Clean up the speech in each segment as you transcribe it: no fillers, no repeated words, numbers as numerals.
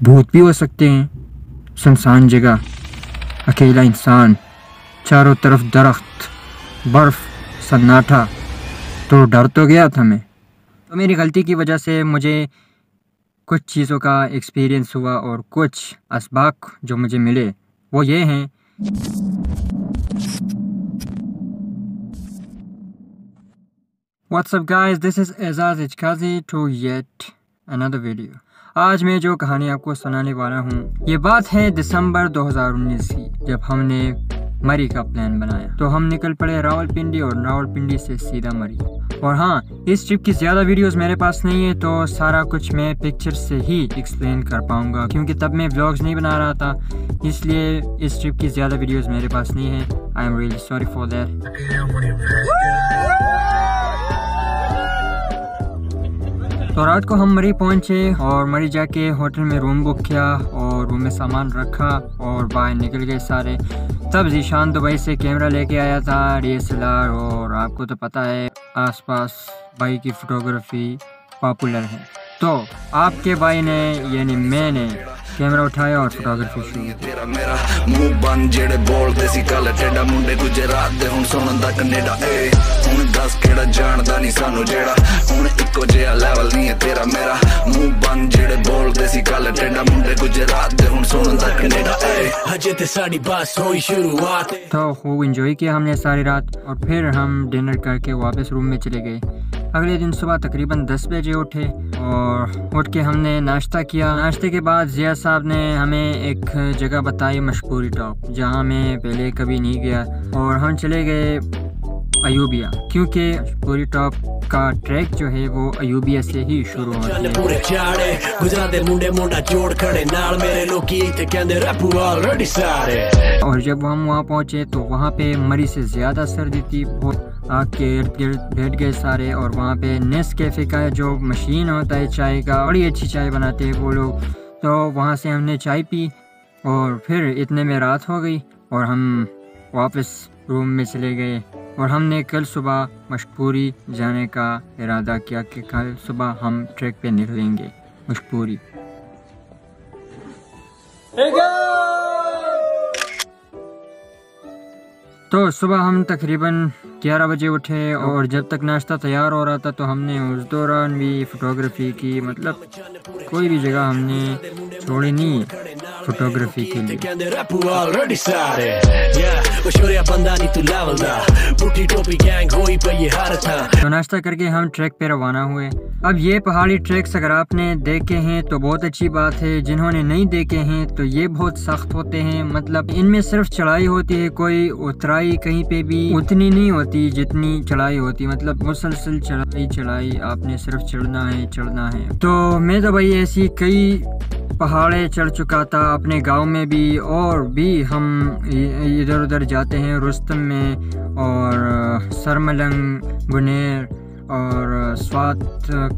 भूत भी हो सकते हैं। सुनसान जगह, अकेला इंसान, चारों तरफ दरख्त, बर्फ़, सन्नाटा। तो डर तो गया था मैं। तो मेरी गलती की वजह से मुझे कुछ चीज़ों का एक्सपीरियंस हुआ और कुछ असबाक जो मुझे मिले वो ये हैं। What's up guys, this is Ejaz इजकाजी to yet another video। आज मैं जो कहानी आपको सुनाने वाला हूँ ये बात है दिसंबर 2019 की, जब हमने मरी का प्लान बनाया। तो हम निकल पड़े रावलपिंडी और रावलपिंडी से सीधा मरी। और हाँ, इस ट्रिप की ज़्यादा वीडियोस मेरे पास नहीं है, तो सारा कुछ मैं पिक्चर से ही एक्सप्लेन कर पाऊँगा, क्योंकि तब मैं व्लॉग्स नहीं बना रहा था, इसलिए इस ट्रिप की ज़्यादा वीडियोस मेरे पास नहीं है। I am really sorry for that. तो रात को हम मरी पहुंचे और मरी जाके होटल में रूम बुक किया और रूम में सामान रखा और बाहर निकल गए सारे। तब जीशान दुबई से कैमरा लेके आया था, DSLR, और आपको तो पता है आसपास भाई की फ़ोटोग्राफ़ी पॉपुलर है। तो आपके भाई ने यानी मैंने कैमरा उठाया और फोटोग्राफी शुरू की। तेरा मेरा मुंह बंद जेड़े बोलदे सी कल टेढ़ा मुंडे गुजरात दे हुन सुनन दा कनेडा ए हुन दस केड़ा जानदा नहीं सानू जेड़ा हुन इक्को जिहा लेवल नहीं है तेरा मेरा मुंह बंद जेड़े बोलदे सी कल टेढ़ा मुंडे गुजरात दे हुन सुनन दा कनेडा ए हजे ते साडी बस होई शुरुआत। तो खूब एंजॉय किया हमने सारी रात और फिर हम डिनर करके वापस रूम में चले गए। अगले दिन सुबह तकरीबन 10 बजे उठे और उठ के हमने नाश्ता किया। नाश्ते के बाद जिया साहब ने हमें एक जगह बताई, मशकूरी टॉप, जहाँ मैं पहले कभी नहीं गया, और हम चले गए अयूबिया, क्योंकि मशकूरी टॉप का ट्रैक जो है वो अयूबिया से ही शुरू होता है। और जब हम वहाँ पहुँचे तो वहाँ पे मरी से ज़्यादा सर्दी थी, बहुत आग के इर्द गिर्द बैठ गए सारे। और वहाँ पे नेस्कैफे का जो मशीन होता है चाय का, बड़ी अच्छी चाय बनाते हैं वो लोग। तो वहाँ से हमने चाय पी और फिर इतने में रात हो गई और हम वापस रूम में चले गए। और हमने कल सुबह मशकूरी जाने का इरादा किया कि कल सुबह हम ट्रैक पे निकलेंगे मशकूरी। तो सुबह हम तकरीबन 11 बजे उठे और जब तक नाश्ता तैयार हो रहा था तो हमने उस दौरान भी फ़ोटोग्राफ़ी की, मतलब कोई भी जगह हमने छोड़ी नहीं फोटोग्राफी के लिए। तो नाश्ता करके हम ट्रैक पे रवाना हुए। अब ये पहाड़ी ट्रैक्स अगर आपने देखे हैं तो बहुत अच्छी बात है, जिन्होंने नहीं देखे हैं तो ये बहुत सख्त होते हैं। मतलब इनमें सिर्फ चढ़ाई होती है, कोई उतराई कहीं पे भी उतनी नहीं होती जितनी चढ़ाई होती, मतलब मुसलसल चढ़ाई आपने सिर्फ चढ़ना है। तो मैं तो भाई ऐसी कई पहाड़े चढ़ चुका था अपने गांव में भी, और भी हम इधर उधर जाते हैं, रुस्तम में और सरमलंग, बुनेर और स्वात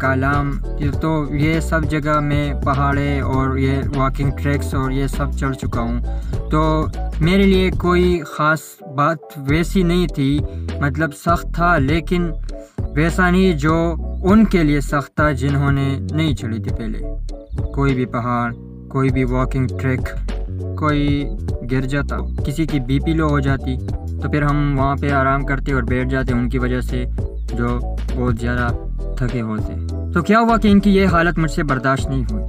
कालाम। तो ये सब जगह मैं पहाड़े और ये वॉकिंग ट्रैक्स और ये सब चढ़ चुका हूँ। तो मेरे लिए कोई ख़ास बात वैसी नहीं थी, मतलब सख्त था लेकिन वैसा नहीं जो उनके लिए सख्त था जिन्होंने नहीं चढ़ी थी पहले। कोई भी पहाड़, कोई भी वॉकिंग ट्रैक, कोई गिर जाता, किसी की BP लो हो जाती तो फिर हम वहाँ पे आराम करते और बैठ जाते उनकी वजह से, जो बहुत ज़्यादा थके होते। तो क्या हुआ कि इनकी ये हालत मुझसे बर्दाश्त नहीं हुई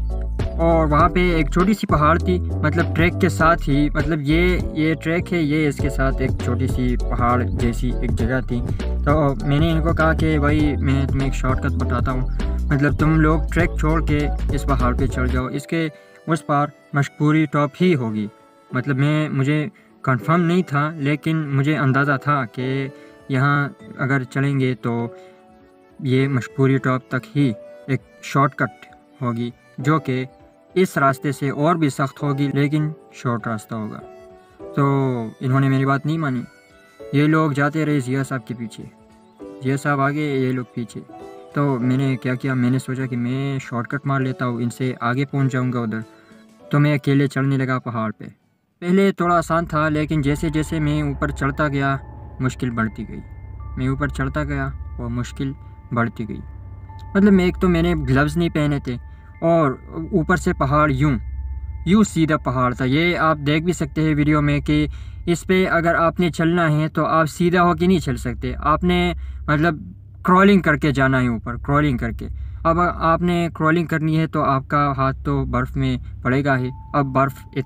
और वहाँ पे एक छोटी सी पहाड़ थी, मतलब ट्रैक के साथ ही, मतलब ये ट्रैक है, ये इसके साथ एक छोटी सी पहाड़ जैसी एक जगह थी। तो मैंने इनको कहा कि भाई मैं तुम्हें एक शॉर्टकट बताता हूँ, मतलब तुम लोग ट्रैक छोड़ के इस पहाड़ पे चढ़ जाओ, इसके उस पार मशकूरी टॉप ही होगी। मतलब मुझे कंफर्म नहीं था लेकिन मुझे अंदाज़ा था कि यहाँ अगर चलेंगे तो ये मशकूरी टॉप तक ही एक शॉर्टकट होगी, जो कि इस रास्ते से और भी सख्त होगी लेकिन शॉर्ट रास्ता होगा। तो इन्होंने मेरी बात नहीं मानी, ये लोग जाते रहे जिया साहब के पीछे, जिया साहब आगे ये लोग पीछे। तो मैंने क्या किया, मैंने सोचा कि मैं शॉर्टकट मार लेता हूँ, इनसे आगे पहुँच जाऊँगा उधर। तो मैं अकेले चढ़ने लगा पहाड़ पे। पहले थोड़ा आसान था लेकिन जैसे जैसे मैं ऊपर चढ़ता गया मुश्किल बढ़ती गई, मैं ऊपर चढ़ता गया और मुश्किल बढ़ती गई। मतलब एक तो मैंने ग्लव्स नहीं पहने थे और ऊपर से पहाड़ यूँ यूँ सीधा पहाड़ था। ये आप देख भी सकते हैं वीडियो में कि इस पे अगर आपने चलना है तो आप सीधा होके नहीं चल सकते, आपने मतलब क्रॉलिंग करके जाना है ऊपर, क्रॉलिंग करके। अब आपने क्रॉलिंग करनी है तो आपका हाथ तो बर्फ़ में पड़ेगा ही। अब बर्फ़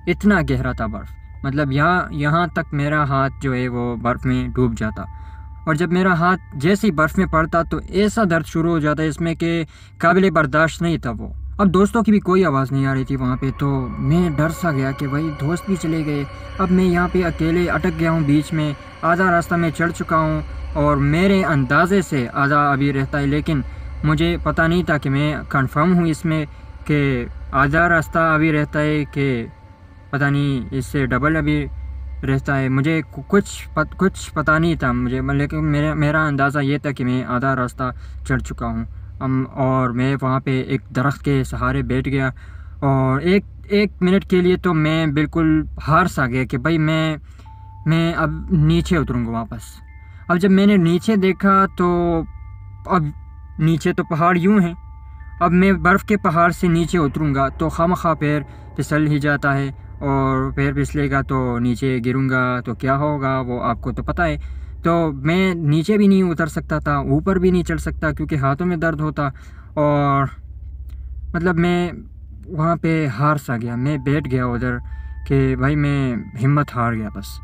इतना गहरा था बर्फ़, मतलब यहाँ तक मेरा हाथ जो है वो बर्फ़ में डूब जाता। और जब मेरा हाथ जैसे ही बर्फ़ में पड़ता तो ऐसा दर्द शुरू हो जाता इसमें कि काबिल बर्दाश्त नहीं था वो। अब दोस्तों की भी कोई आवाज़ नहीं आ रही थी वहाँ पे, तो मैं डर सा गया कि भाई दोस्त भी चले गए, अब मैं यहाँ पे अकेले अटक गया हूँ बीच में। आधा रास्ता मैं चढ़ चुका हूँ और मेरे अंदाज़े से आधा अभी रहता है, लेकिन मुझे पता नहीं था कि मैं कंफर्म हूँ इसमें कि आधा रास्ता अभी रहता है कि पता नहीं इससे डबल अभी रहता है। मुझे कुछ पता नहीं था मुझे, लेकिन मेरा अंदाज़ा ये था कि मैं आधा रास्ता चढ़ चुका हूँ। और मैं वहाँ पे एक दरख्त के सहारे बैठ गया और एक मिनट के लिए तो मैं बिल्कुल हार सा गया कि भाई मैं अब नीचे उतरूँगा वापस। अब जब मैंने नीचे देखा तो अब नीचे तो पहाड़ यूँ हैं, अब मैं बर्फ़ के पहाड़ से नीचे उतरूँगा तो खामखा पैर फिसल ही जाता है, और पैर फिसलेगा तो नीचे गिरूँगा तो क्या होगा वो आपको तो पता है। तो मैं नीचे भी नहीं उतर सकता था, ऊपर भी नहीं चढ़ सकता क्योंकि हाथों में दर्द होता। और मतलब मैं वहाँ पे हार सा गया, मैं बैठ गया उधर कि भाई मैं हिम्मत हार गया। बस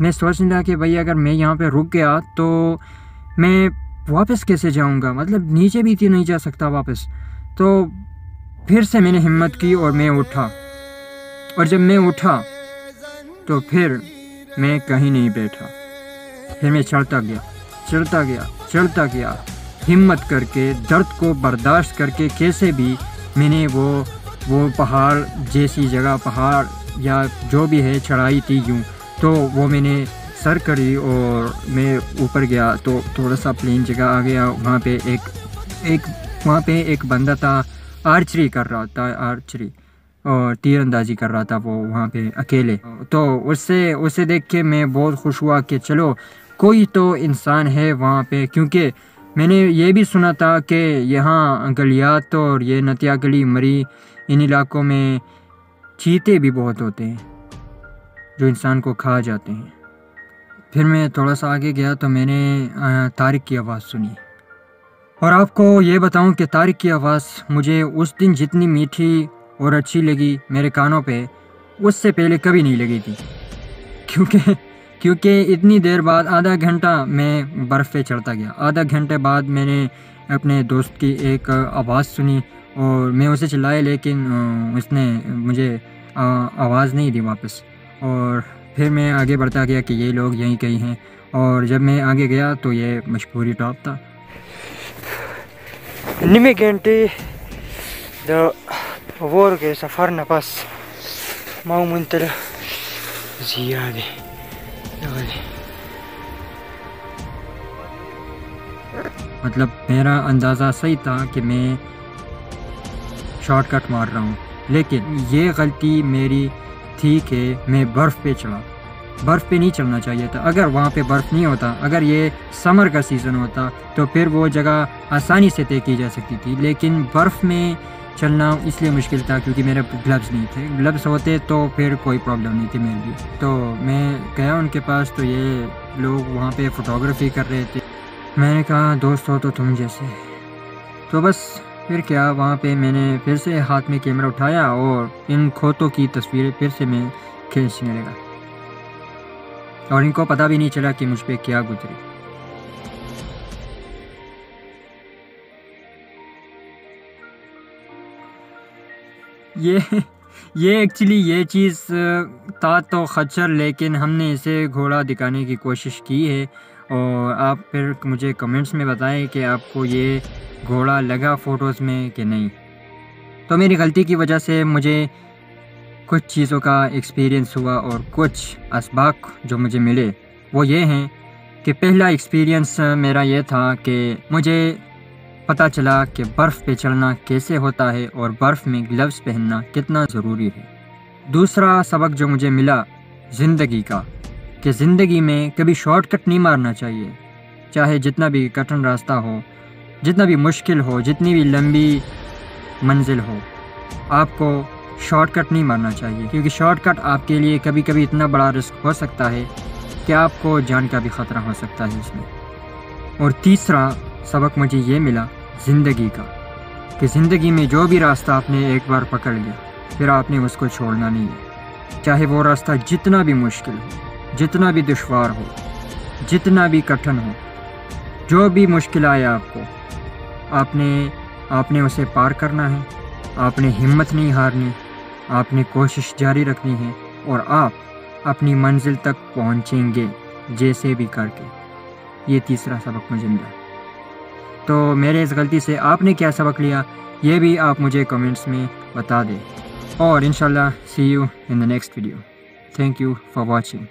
मैं सोच रहा था कि भाई अगर मैं यहाँ पे रुक गया तो मैं वापस कैसे जाऊँगा, मतलब नीचे भी नहीं जा सकता वापस। तो फिर से मैंने हिम्मत की और मैं उठा, और जब मैं उठा तो फिर मैं कहीं नहीं बैठा, फिर मैं चढ़ता गया हिम्मत करके, दर्द को बर्दाश्त करके। कैसे भी मैंने वो पहाड़ जैसी जगह, पहाड़ या जो भी है चढ़ाई थी यूँ, तो वो मैंने सर करी और मैं ऊपर गया तो थोड़ा सा प्लेन जगह आ गया। वहाँ पे एक बंदा था, आर्चरी कर रहा था, आर्चरी और तीरंदाजी कर रहा था वो वहाँ पे अकेले। तो उससे देख के मैं बहुत खुश हुआ कि चलो कोई तो इंसान है वहाँ पे, क्योंकि मैंने ये भी सुना था कि यहाँ गलियात और ये नतिया गली मरी इन इलाकों में चीते भी बहुत होते हैं जो इंसान को खा जाते हैं। फिर मैं थोड़ा सा आगे गया तो मैंने तारिक की आवाज़ सुनी, और आपको ये बताऊं कि तारिक की आवाज़ मुझे उस दिन जितनी मीठी और अच्छी लगी मेरे कानों पे, उससे पहले कभी नहीं लगी थी। क्योंकि इतनी देर बाद आधा घंटा मैं बर्फ़ पे चढ़ता गया। आधा घंटे बाद मैंने अपने दोस्त की एक आवाज़ सुनी और मैं उसे चिल्लाया, लेकिन उसने मुझे आवाज़ नहीं दी वापस। और फिर मैं आगे बढ़ता गया कि ये लोग यहीं कहीं हैं, और जब मैं आगे गया तो ये मशहूरी टॉप था। निमे घंटे वो के सफ़र न पास माऊ मुंतल ज़ियादे। मतलब मेरा अंदाज़ा सही था कि मैं शॉर्टकट मार रहा हूँ, लेकिन ये गलती मेरी थी कि मैं बर्फ़ पे चढ़ा। बर्फ़ पे नहीं चढ़ना चाहिए था। अगर वहाँ पे बर्फ़ नहीं होता, अगर ये समर का सीज़न होता तो फिर वो जगह आसानी से तय की जा सकती थी, लेकिन बर्फ़ में चलना इसलिए मुश्किल था क्योंकि मेरे ग्लव्स नहीं थे। ग्लव्स होते तो फिर कोई प्रॉब्लम नहीं थी मेरे लिए। तो मैं गया उनके पास, तो ये लोग वहाँ पे फ़ोटोग्राफी कर रहे थे। मैंने कहा दोस्त हो तो तुम जैसे। तो बस फिर क्या, वहाँ पे मैंने फिर से हाथ में कैमरा उठाया और इन खोतों की तस्वीरें फिर से मैं खींचने लगा, और इनको पता भी नहीं चला कि मुझ पे क्या गुजरी। ये एक्चुअली ये चीज़ था तो खच्चर, लेकिन हमने इसे घोड़ा दिखाने की कोशिश की है। और आप फिर मुझे कमेंट्स में बताएं कि आपको ये घोड़ा लगा फ़ोटोज़ में कि नहीं। तो मेरी गलती की वजह से मुझे कुछ चीज़ों का एक्सपीरियंस हुआ, और कुछ असबाक जो मुझे मिले वो ये हैं कि पहला एक्सपीरियंस मेरा ये था कि मुझे पता चला कि बर्फ़ पे चढ़ना कैसे होता है और बर्फ़ में ग्लव्स पहनना कितना ज़रूरी है। दूसरा सबक जो मुझे मिला ज़िंदगी का, कि ज़िंदगी में कभी शॉर्टकट नहीं मारना चाहिए, चाहे जितना भी कठिन रास्ता हो, जितना भी मुश्किल हो, जितनी भी लंबी मंजिल हो, आपको शॉर्टकट नहीं मारना चाहिए, क्योंकि शॉर्टकट आपके लिए कभी कभी इतना बड़ा रिस्क हो सकता है कि आपको जान का भी ख़तरा हो सकता है इसमें। और तीसरा सबक मुझे ये मिला ज़िंदगी का, कि ज़िंदगी में जो भी रास्ता आपने एक बार पकड़ लिया फिर आपने उसको छोड़ना नहीं है, चाहे वो रास्ता जितना भी मुश्किल हो, जितना भी दुश्वार हो, जितना भी कठिन हो, जो भी मुश्किल आए आपको, आपने उसे पार करना है। आपने हिम्मत नहीं हारनी, आपने कोशिश जारी रखनी है और आप अपनी मंजिल तक पहुंचेंगे जैसे भी करके। ये तीसरा सबक मुझे मिला। तो मेरे इस गलती से आपने क्या सबक लिया ये भी आप मुझे कमेंट्स में बता दें, और इंशाल्लाह see you in the next video. Thank you for watching.